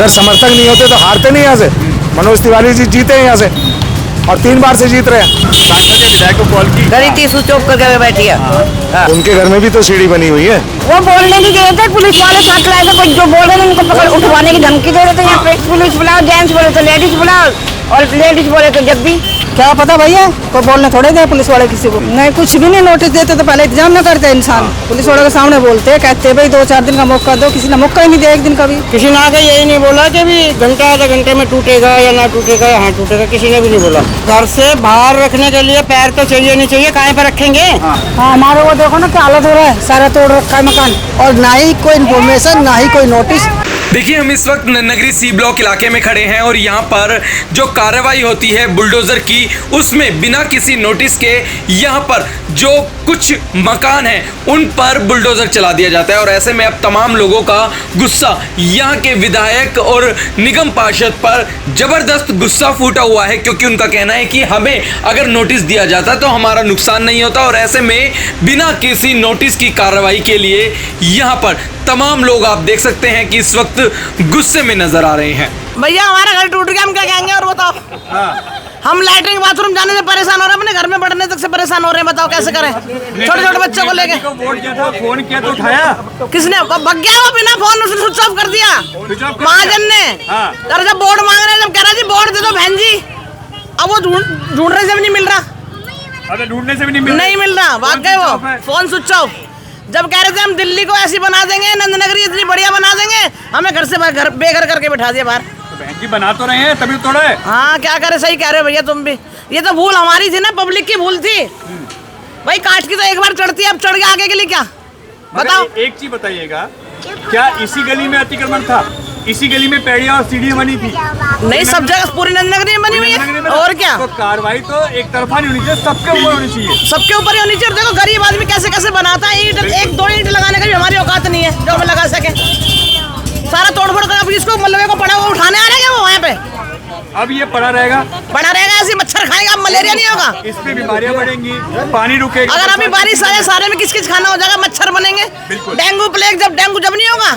अगर समर्थक नहीं होते तो हारते नहीं यहाँ से। मनोज तिवारी जी जीते हैं यहाँ से और 3 बार से जीत रहे हैं। सांसद ने विधायक को कॉल की, गरीब थी स्विच ऑफ करके बैठी है। हाँ। उनके घर में भी तो सीढ़ी बनी हुई है। वो बोलने की गए थे, पुलिस वाले साथ लाए थे, कोई जो बोल रहे थे उनको पकड़ उठवाने की धमकी दे रहे थे। यहाँ पे पुलिस बुलाओ, जेंट्स बोले तो लेडीज बुलाओ और लेडीज बोले तो जब भी क्या पता भैया, कोई बोलने थोड़े दे पुलिस वाले किसी को। नहीं, कुछ भी नहीं नोटिस देते तो पहले इंतजाम न करते इंसान। पुलिस वालों के सामने बोलते कहते भाई 2-4 दिन का मौका दो, किसी ने मौका ही नहीं दिया एक दिन का भी। किसी ने आके यही नहीं बोला कि भी घंटा आधा घंटे में टूटेगा या ना टूटेगा, यहाँ टूटेगा, किसी ने भी नहीं बोला। घर से बाहर रखने के लिए पैर तो चाहिए नहीं चाहिए, कहाँ पर रखेंगे। हाँ, हमारे वो देखो ना क्या हालत हो रहा है, सारा तोड़ रखा है मकान और ना ही कोई इन्फॉर्मेशन, ना ही कोई नोटिस। देखिए, हम इस वक्त नगरी सी ब्लॉक इलाके में खड़े हैं और यहाँ पर जो कार्रवाई होती है बुलडोजर की, उसमें बिना किसी नोटिस के यहाँ पर जो कुछ मकान हैं उन पर बुलडोजर चला दिया जाता है। और ऐसे में अब तमाम लोगों का गुस्सा यहाँ के विधायक और निगम पार्षद पर जबरदस्त गुस्सा फूटा हुआ है, क्योंकि उनका कहना है कि हमें अगर नोटिस दिया जाता तो हमारा नुकसान नहीं होता। और ऐसे में बिना किसी नोटिस की कार्रवाई के लिए यहाँ पर तमाम लोग आप देख सकते हैं कि इस वक्त गुस्से में नजर आ रहे हैं। भैया हमारा घर टूट गया, हम क्या कहेंगे और बताओ। हम लैट्रिन बाथरूम जाने से परेशान हो रहे हैं, अपने घर में बढ़ने तक से परेशान हो रहे हैं, बताओ कैसे करें। छोटे छोटे बच्चों को लेके वोट किया था, फोन किया तो उठाया किसने? भग गया वो, बिना फोन उसने स्विच ऑफ कर दिया महाजन ने। अरे जब बोर्ड मांग रहे हैं, जब कह रहा जी बोर्ड दे दो बहन जी, अब वो ढूंढने से भी नहीं मिल रहा। अरे ढूंढने से भी नहीं मिल रहा वाकई, वो फोन स्विच ऑफ। जब कह रहे थे हम दिल्ली को ऐसी बना देंगे, नंदनगरी इतनी बढ़िया बना देंगे, हमें घर से बेघर करके बिठा दिया बाहर। तो बहन जी बना तो रहे हैं, तभी तोड़ा है। हाँ क्या करे, सही कह रहे हो भैया तुम भी। ये तो भूल हमारी थी ना, पब्लिक की भूल थी भाई। काट की तो एक बार चढ़ती है, अब चढ़ गया आगे के लिए क्या बताओ। एक चीज बताइएगा, क्या इसी गली में अतिक्रमण था? इसी गली में पैड़ियां और सीढ़ियां बनी थी? नहीं, सब जगह पूरी नंदनगरी में बनी हुई है। और क्या, तो कार्रवाई तो एक तरफा नहीं होनी चाहिए, सबके ऊपर होनी चाहिए। सबके ऊपर ही होनी चाहिए। देखो गरीब आदमी कैसे कैसे बनाता है, ईंट 1-2 ईंट लगाने का भी हमारी औकात नहीं है जो हमें लगा सके। सारा तोड़फोड़ कर अब इसको मलबे को पड़ा हुआ उठाने आ रहे हैं वो वहाँ पे। अब ये पड़ा रहेगा, ऐसे मच्छर खाएगा, अब मलेरिया नहीं होगा, इसमें बीमारियां बढ़ेंगी, पानी रुकेगा। अगर अभी बारिश आ जाए सारे में किस खाना हो जाएगा, मच्छर बनेंगे, डेंगू प्लेग, जब डेंगू जब नहीं होगा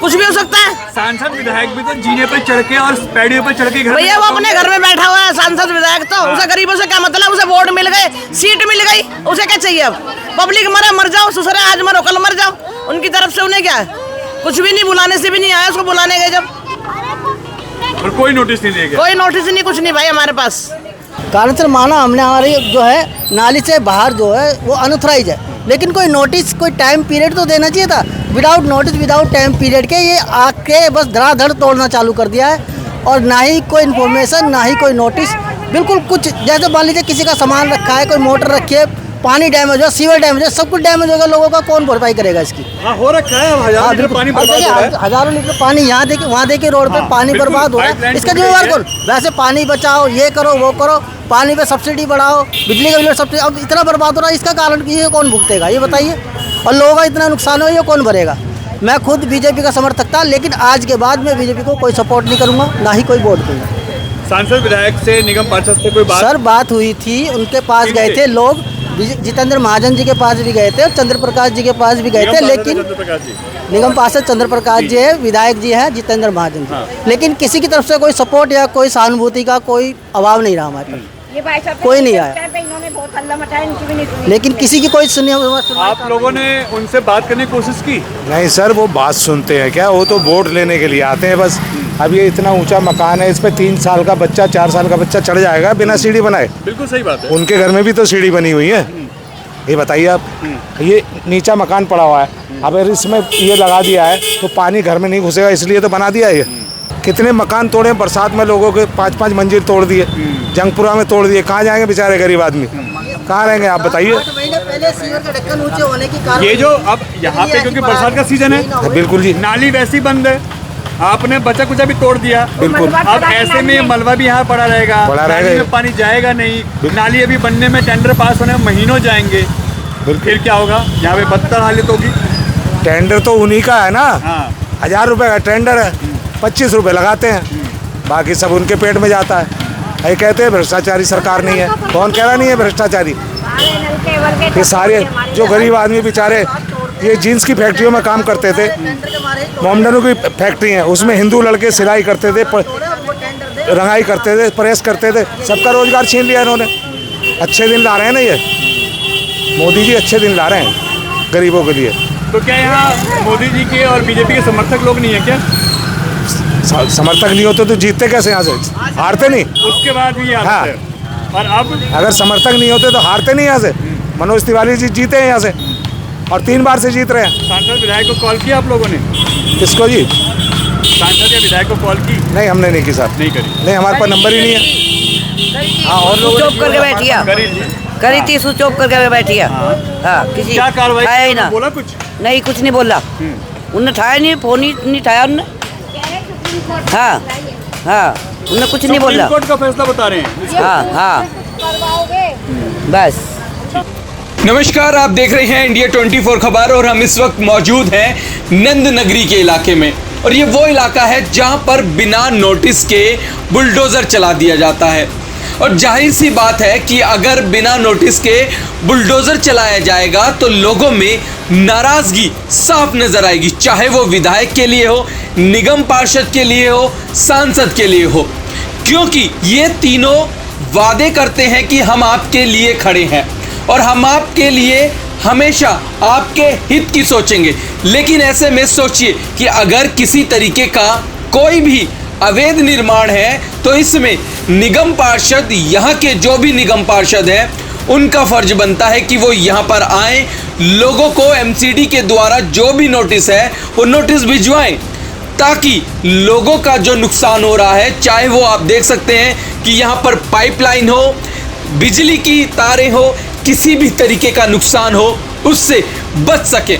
कुछ भी हो सकता है। सांसद विधायक भी तो जीने पे चढ़ के और पैड़ियों पे चढ़ के घर, भैया वो अपने घर में बैठा हुआ है सांसद विधायक, तो उसे गरीबों से क्या मतलब, उसे वोट मिल गए, सीट मिल गई, उसे क्या चाहिए। अब पब्लिक मरे मर जाओ, ससुरे आज मरो कल मर जाओ, उनकी तरफ से उन्हें क्या है, कुछ भी नहीं, बुलाने से भी नहीं आया, उसको बुलाने गए जब, और कोई नोटिस नहीं देगा, कोई नोटिस नहीं, कुछ नहीं भाई हमारे पास। कारण से माना हमने, हमारी जो है नाली से बाहर जो है वो अनऑथराइज है, लेकिन कोई नोटिस, कोई टाइम पीरियड तो देना चाहिए था। Without notice, without time period के ये आके बस धड़ाधड़ तोड़ना चालू कर दिया है, और ना ही कोई इन्फॉर्मेशन, ना ही कोई नोटिस, बिल्कुल कुछ। जैसे मान लीजिए किसी का सामान रखा है, कोई मोटर रखी है, पानी डैमेज हो, सीवर डैमेज हो, सब कुछ डैमेज होगा, लोगों का कौन भरपाई करेगा इसकी। हो रखा है, हजारों लीटर पानी बर्बाद हो रहा है। हजारों लीटर पानी यहाँ देखिए, वहाँ देखिए, रोड पे पानी बर्बाद हो रहा है, इसका जिम्मेवार कौन? वैसे पानी बचाओ, ये करो वो करो, पानी पे सब्सिडी बढ़ाओ, बिजली का बिल सब्सिडी, अब इतना बर्बाद हो रहा है, इसका कारण ये कौन भुगतेगा ये बताइए। और लोगों का इतना नुकसान हो, ये कौन भरेगा। मैं खुद बीजेपी का समर्थक था, लेकिन आज के बाद मैं बीजेपी को कोई सपोर्ट नहीं करूँगा, ना ही कोई वोट दूंगा। सांसद विधायक से, निगम पार्षद से कोई बात? सर बात हुई थी, उनके पास गए थे लोग, जितेंद्र महाजन जी के पास भी गए थे और चंद्र प्रकाश जी के पास भी गए थे, लेकिन निगम पार्षद चंद्र प्रकाश जी है, विधायक जी है जितेंद्र महाजन जी, लेकिन किसी की तरफ से कोई सपोर्ट या कोई सहानुभूति का कोई अभाव नहीं रहा हमारे पास, कोई नहीं आया, लेकिन किसी की कोई सुनी। आप लोगों ने उनसे बात करने की कोशिश की? नहीं सर, वो बात सुनते हैं क्या, वो तो वोट लेने के लिए आते हैं बस। अब ये इतना ऊंचा मकान है, इस पे 3 साल का बच्चा, 4 साल का बच्चा चढ़ जाएगा बिना सीढ़ी बनाए। बिल्कुल सही बात है। उनके घर में भी तो सीढ़ी बनी हुई है, ये बताइए आप। ये नीचा मकान पड़ा हुआ है, अब अगर इसमें ये लगा दिया है तो पानी घर में नहीं घुसेगा, इसलिए तो बना दिया है ये। कितने मकान तोड़े बरसात में, लोगों के 5-5 मंजिल तोड़ दिए, जंगपुरा में तोड़ दिए, कहाँ जाएंगे बेचारे गरीब आदमी, कहाँ रहेंगे आप बताइए। ये जो अब यहाँ पे क्योंकि बरसात का सीजन है, बिल्कुल जी, नाली वैसी बंद है, आपने बचा कुचा भी तोड़ दिया, बिल्कुल। अब ऐसे में मलबा भी यहाँ पड़ा रहेगा, नाली में पानी जाएगा नहीं, नाली अभी बनने में, टेंडर पास होने में महीनों जाएंगे, फिर क्या होगा, यहाँ पे बदतर हालत होगी। टेंडर तो उन्हीं का है ना, 1000 रुपये का टेंडर है, 25 रुपये लगाते हैं, बाकी सब उनके पेट में जाता है। ये कहते हैं भ्रष्टाचारी सरकार नहीं है, कौन कह रहा नहीं है भ्रष्टाचारी। ये सारे जो गरीब आदमी बेचारे ये जीन्स की फैक्ट्रियों में काम करते थे, मोमडनों की फैक्ट्री है, उसमें हिंदू लड़के सिलाई करते थे, रंगाई करते थे, प्रेस करते थे, सबका रोजगार छीन लिया इन्होंने। अच्छे दिन ला रहे हैं ना ये मोदी जी, अच्छे दिन ला रहे हैं गरीबों के लिए। तो क्या यहाँ मोदी जी के और बीजेपी के समर्थक लोग नहीं है क्या? समर्थक नहीं होते तो जीतते कैसे यहाँ से? हारते नहीं। उसके बाद भी हाँ। हारते हैं। और अब अगर समर्थक नहीं होते तो हारते नहीं यहाँ से। मनोज तिवारी जी जीते हैं यहाँ से और 3 बार से जीत रहे हैं। सांसद विधायक को कॉल किया आप लोगों ने? किसको जी? सांसद या विधायक को कॉल की? नहीं, हमने नहीं की साहब। नहीं करी। नहीं, हमारे पास नंबर ही नहीं है। हाँ, और लोग चुप करके बैठी है, करी थी स्विच ऑफ करके बैठी है। हाँ, किसी क्या कार्रवाई आया ही ना, बोला कुछ? नहीं कुछ नहीं बोला। उनने उठाया नहीं, फोन ही नहीं उठाया उनने। हाँ हाँ, उनने कुछ नहीं बोला। सुप्रीम कोर्ट का फैसला बता रहे हैं। हाँ हाँ, बस। नमस्कार, आप देख रहे हैं इंडिया 24 खबर और हम इस वक्त मौजूद हैं नंद नगरी के इलाके में। और ये वो इलाका है जहां पर बिना नोटिस के बुलडोज़र चला दिया जाता है। और जाहिर सी बात है कि अगर बिना नोटिस के बुलडोज़र चलाया जाएगा तो लोगों में नाराज़गी साफ नज़र आएगी, चाहे वो विधायक के लिए हो, निगम पार्षद के लिए हो, सांसद के लिए हो, क्योंकि ये तीनों वादे करते हैं कि हम आपके लिए खड़े हैं और हम आपके लिए हमेशा आपके हित की सोचेंगे। लेकिन ऐसे में सोचिए कि अगर किसी तरीके का कोई भी अवैध निर्माण है तो इसमें निगम पार्षद, यहाँ के जो भी निगम पार्षद हैं, उनका फर्ज बनता है कि वो यहाँ पर आएँ, लोगों को एमसीडी के द्वारा जो भी नोटिस है वो नोटिस भिजवाएं, ताकि लोगों का जो नुकसान हो रहा है, चाहे वो आप देख सकते हैं कि यहाँ पर पाइपलाइन हो, बिजली की तारें हो, किसी भी तरीके का नुकसान हो, उससे बच सके।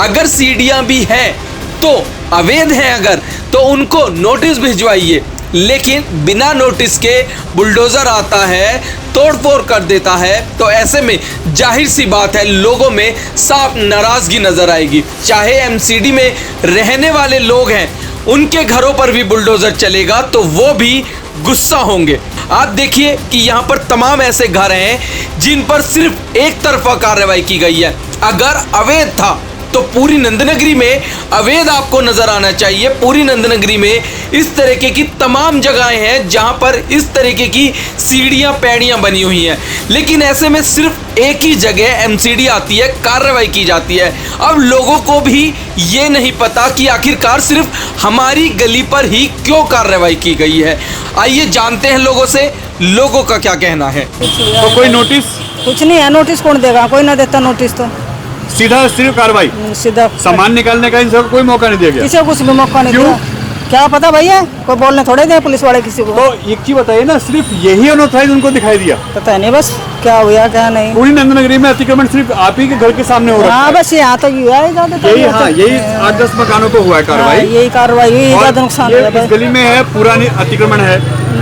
अगर सीढ़ियाँ भी हैं तो अवैध हैं अगर, तो उनको नोटिस भिजवाइए। लेकिन बिना नोटिस के बुलडोज़र आता है, तोड़फोड़ कर देता है, तो ऐसे में जाहिर सी बात है लोगों में साफ नाराज़गी नज़र आएगी। चाहे एमसीडी में रहने वाले लोग हैं, उनके घरों पर भी बुलडोज़र चलेगा तो वो भी गुस्सा होंगे। आप देखिए कि यहाँ पर तमाम ऐसे घर हैं जिन पर सिर्फ एक तरफा कार्रवाई की गई है। अगर अवैध था तो पूरी नंदनगरी में अवैध आपको नजर आना चाहिए। पूरी नंदनगरी में इस तरीके की तमाम जगहें हैं जहां पर इस तरीके की सीढ़ियां पैड़ियां बनी हुई हैं, लेकिन ऐसे में सिर्फ एक ही जगह एमसीडी आती है, कार्रवाई की जाती है। अब लोगों को भी ये नहीं पता कि आखिरकार सिर्फ हमारी गली पर ही क्यों कार्रवाई की गई है। आइए जानते हैं लोगों से, लोगों का क्या कहना है। तो कोई नोटिस? कुछ नहीं है, नोटिस कौन देगा? कोई ना देता नोटिस तो सीधा सिर्फ कार्रवाई, सीधा सामान निकालने का इन सबको कोई मौका नहीं दिया गया। किसी को कुछ भी मौका नहीं दिया। क्या पता भैया, कोई बोलने थोड़े दे पुलिस वाले किसी को। तो एक चीज बताइए ना, सिर्फ यही अनऑथराइज उनको दिखाई दिया? पता नहीं बस क्या हुआ क्या नहीं। पूरी नंदनगरी में अतिक्रमण सिर्फ आप ही के घर के सामने हो रहा है? हाँ बस यहाँ तो हुआ है ज्यादा। यही, हाँ यही 8-10 मकानों को हुआ है कार्रवाई। यही कार्रवाई हुई, ज्यादा नुकसान ये इस गली में है, पूरा अतिक्रमण है,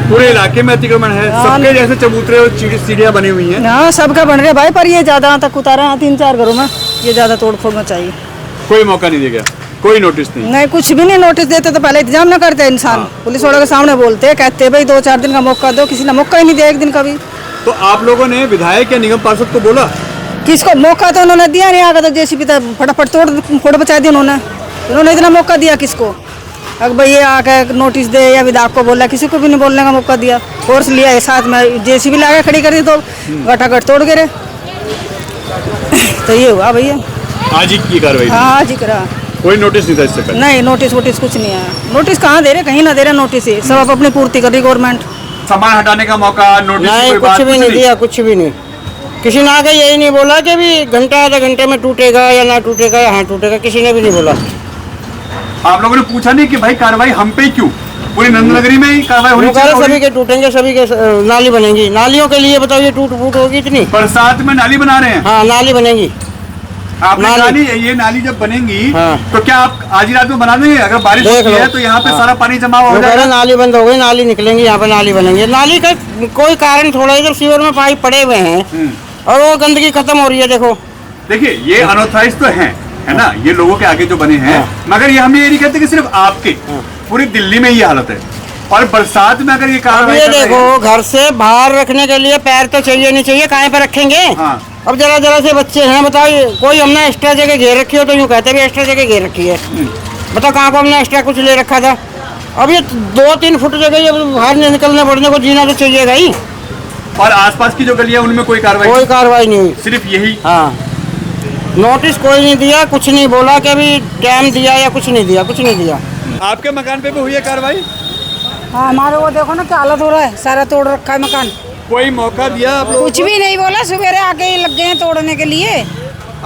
पूरे इलाके में अतिक्रमण है, सबके जैसे चबूतरे और सीढ़ियां बनी हुई हैं। हाँ सबका बन रहे भाई, पर ये ज्यादा तक उतारा है 3-4 घरों में, ये ज्यादा तोड़ फोड़ में चाहिए। कोई मौका नहीं दिया गया, कोई नोटिस नहीं? नहीं, कुछ भी नहीं। नोटिस देते तो पहले इंतजाम न करते इंसान। पुलिस वालों के सामने बोलते कहते भाई 2-4 दिन का मौका दो, किसी ने मौका ही नहीं दिया एक दिन का भी। तो आप लोगों ने विधायक या निगम पार्षद को बोला? किसको मौका तो उन्होंने दिया नहीं, आगे तो जेसीबी तो फटाफट फोड़ बचा दी उन्होंने इतना मौका दिया किसको? अगर भाई ये आके नोटिस दे या विधायक को बोला, किसी को भी नहीं बोलने का मौका दिया। फोर्स लिया है साथ में, जेसीबी ला के खड़ी कर दी तो गटागट तोड़ गिरे। तो ये हुआ भैया, आज ही की कार्रवाई? हाँ आज ही करा। कोई नोटिस नहीं था इससे पहले? नहीं, नोटिस वोटिस कुछ नहीं आया। नोटिस कहाँ दे रहे, कहीं ना दे रहे नोटिस ही, सब अपनी पूर्ति कर रही गवर्नमेंट। सामान हटाने का मौका, नोटिस? नहीं, कुछ भी नहीं दिया, कुछ भी नहीं। किसी ने आके यही नहीं बोला कि भी घंटा आधा घंटे में टूटेगा या ना टूटेगा, यहाँ टूटेगा, किसी ने भी नहीं बोला। आप लोगों ने पूछा नहीं कि भाई कार्रवाई हम पे क्यों? पूरी नंदनगरी में ही कार्रवाई होनी चाहिए। सभी के टूटेंगे, सभी के नाली बनेगी। नालियों के लिए बताओ, ये टूट फूट होगी इतनी? बरसात में नाली बना रहे हैं? हाँ नाली बनेगी। आपने ये नाली जब बनेगी तो क्या आप आज ही रात में बना देंगे? अगर बारिश होती है तो यहाँ पे सारा पानी जमा हो जाएगा। नाली बंद हो गई, नाली निकलेंगी, यहाँ पे नाली बनेंगे। नाली का कोई कारण थोड़ा, इधर सीवर में पाइप पड़े हुए हैं और वो गंदगी खत्म हो रही है। देखिए ये अनऑथराइज तो है ना, ये लोगों के आगे जो बने हैं, मगर ये हम ये नहीं कहते कि सिर्फ आपके, पूरी दिल्ली में ये हालत है। और बरसात में अगर ये कार्रवाई, ये देखो घर से बाहर रखने के लिए पैर तो चाहिए नहीं चाहिए, कहाँ पे रखेंगे? अब जरा से बच्चे हैं, बताइए। कोई हमने एक्स्ट्रा जगह घेर रखी हो तो यूँ कहते भी एक्स्ट्रा जगह घेर रखी है। बता कहाँ को हमने एक्स्ट्रा कुछ ले रखा था। अब ये 2-3 फुट जगह ये बाहर नहीं निकलने पड़ने को जीना तो चाहिएगा ही। और आसपास की जो गलियां उनमें कोई कार्रवाई नहीं हुई, सिर्फ यही। हाँ, नोटिस कोई नहीं दिया, कुछ नहीं बोला कि अभी टाइम दिया या कुछ नहीं दिया। आपके मकान पे भी हुई है कार्रवाई? हाँ, हमारे वो देखो ना क्या हालत हो रहा है, सारा तोड़ रखा है मकान। कोई मौका दिया आप लोगों कुछ भी नहीं बोला, सवेरे आके ही लग गए हैं तोड़ने के लिए।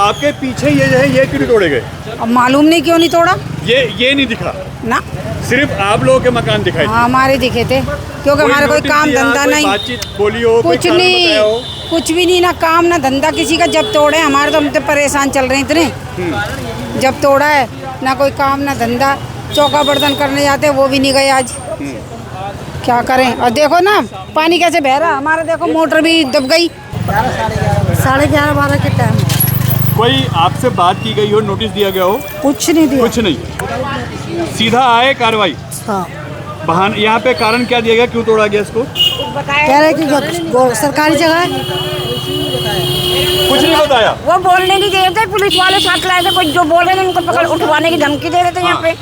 आपके पीछे ये जो है ये क्यों तोड़े गए? अब मालूम नहीं क्यों नहीं तोड़ा ये नहीं दिखा ना। सिर्फ आप लोगों के मकान दिखाई हाँ, हमारे दिखे थे, क्योंकि हमारा कोई काम धंधा नहीं, बातचीत बोली हो, कुछ नहीं, कुछ भी नहीं, ना काम ना धंधा किसी का। जब तोड़े हमारे तो हम तो परेशान चल रहे हैं इतने। जब तोड़ा है ना कोई काम ना धंधा, चौका बर्तन करने जाते वो भी नहीं गए आज। क्या करें? और देखो ना पानी कैसे बह रहा, हमारा देखो मोटर भी दब गई। 11:30-12 के टाइम कोई आपसे बात की गई हो, नोटिस दिया गया हो? कुछ नहीं दिया। कुछ नहीं, सीधा आए कार्रवाई। हाँ, बहान यहाँ पे कारण क्या दिया गया, क्यों तोड़ा गया इसको? कह रहे कि सरकारी जगह है। कुछ नहीं बताया। वो बोलने नहीं दे रहे थे, पुलिस वाले साथ लाए थे, कोई जो बोल रहे थे उनको पकड़ उठवाने की धमकी दे रहे थे। यहाँ पे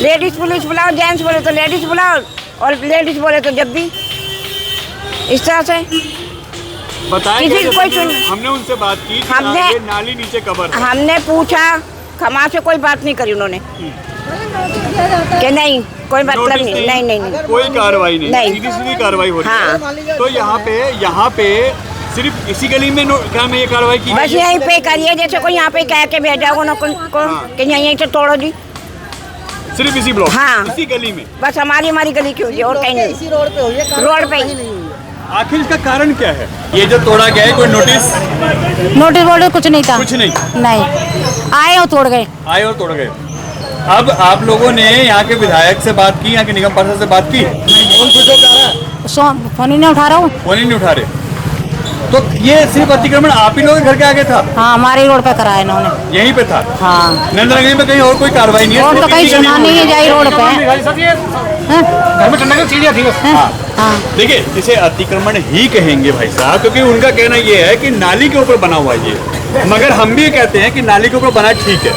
लेडीज पुलिस बुलाओ, जेंट्स बोले तो लेडीज बुलाओ, और लेडीज बोले तो जब भी इस तरह से बताया किसी कोई हमने उनसे बात की, हमने नाली नीचे कबर, हमने पूछा, खमा से कोई बात नहीं करी उन्होंने कि नहीं कोई मतलब नहीं, कोई कार्रवाई नहीं, नहीं। सीधी कार्रवाई हो रही है। हाँ। तो यहाँ पे सिर्फ इसी गली में क्या में ये कार्रवाई की? बस यहीं पे करिए, जैसे कोई यहाँ पे कह के भेजा हो ना को कि यहीं से तोड़ो जी, सिर्फ इसी ब्लॉक, हाँ, इसी गली में। बस हमारी गली की हुई है और कहीं नहीं, इसी रोड पे हुई है, रोड पे ही। आखिर इसका कारण क्या है? ये जो तोड़ा गया है, कोई नोटिस बोर्ड कुछ नहीं था। कुछ नहीं आए और तोड़ गए। आए और तोड़ गए। अब आप लोगों ने यहाँ के विधायक से बात की, यहाँ के निगम पार्षद से बात की? फोन ही नहीं उठा रहा हूँ। फोन ही नहीं उठा रहे। तो ये सिर्फ अतिक्रमण आप ही लोगों के घर के आगे था? हाँ, हमारे रोड पे कराया इन्होंने। यहीं पे था? हाँ, नंदनगरी में कहीं और कोई कार्रवाई नहीं है? और तो कहीं सुना नहीं है, जाई रोड पे घर में ठंडा की चीजें थी। हाँ, देखिए इसे अतिक्रमण ही कहेंगे भाई साहब, क्योंकि उनका कहना ये है कि नाली के ऊपर बना हुआ है ये। मगर हम भी कहते हैं कि नाली के ऊपर बना ठीक है,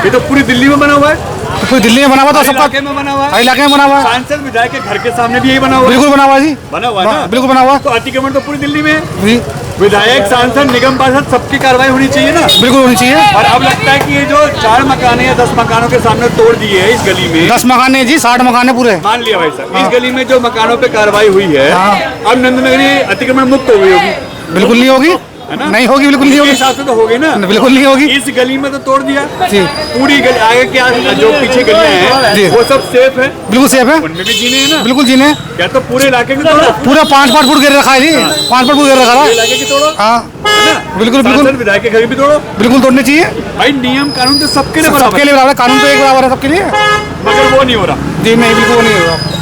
ये तो पूरी दिल्ली में बना हुआ है। तो पूरी दिल्ली में बना हुआ, तो सबका इलाके में बना हुआ है, इलाके में बना हुआ है। सांसद विधायक के घर के सामने भी यही बना हुआ है। बिल्कुल बना हुआ जी, बना हुआ है ना? बिल्कुल बना हुआ। तो अतिक्रमण तो पूरी दिल्ली में है। जी, विधायक, सांसद, निगम पार्षद सबकी कार्रवाई होनी चाहिए ना? बिल्कुल होनी चाहिए। और अब लगता है कि ये जो 4 मकान है या 10 मकानों के सामने तोड़ दिए है इस गली में, 10 मकान है जी, 60 मकान है पूरे। मान लिया भाई साहब, इस गली में जो मकानों पे कार्रवाई हुई है, अब नंदनगरी अतिक्रमण मुक्त हो गई होगी? बिल्कुल नहीं होगी, नहीं होगी, बिल्कुल नहीं होगी। हिसाब से तो हो गई ना? बिल्कुल नहीं होगी। इस गली में तो तोड़ दिया जी, पूरी गली, आगे क्या जो पीछे गलियां हैं वो सब सेफ है? बिल्कुल सेफ है, उनमें भी जीने हैं ना? बिल्कुल जीने। क्या तो पूरे इलाके में तोड़ो? पूरा 5-5 फुट गिर रखा है जी, 5 फुट गिर रखा है। इलाके की तोड़ो, हाँ, बिल्कुल बिल्कुल, सांसद विधायक के घर भी तोड़ो। बिल्कुल तोड़ने चाहिए भाई नियम कानून तो सबके लिए सबके लिए बराबर है, कानून तो एक बराबर है सबके लिए, मगर वो नहीं हो रहा। जी नहीं, बिल्कुल नहीं हो रहा।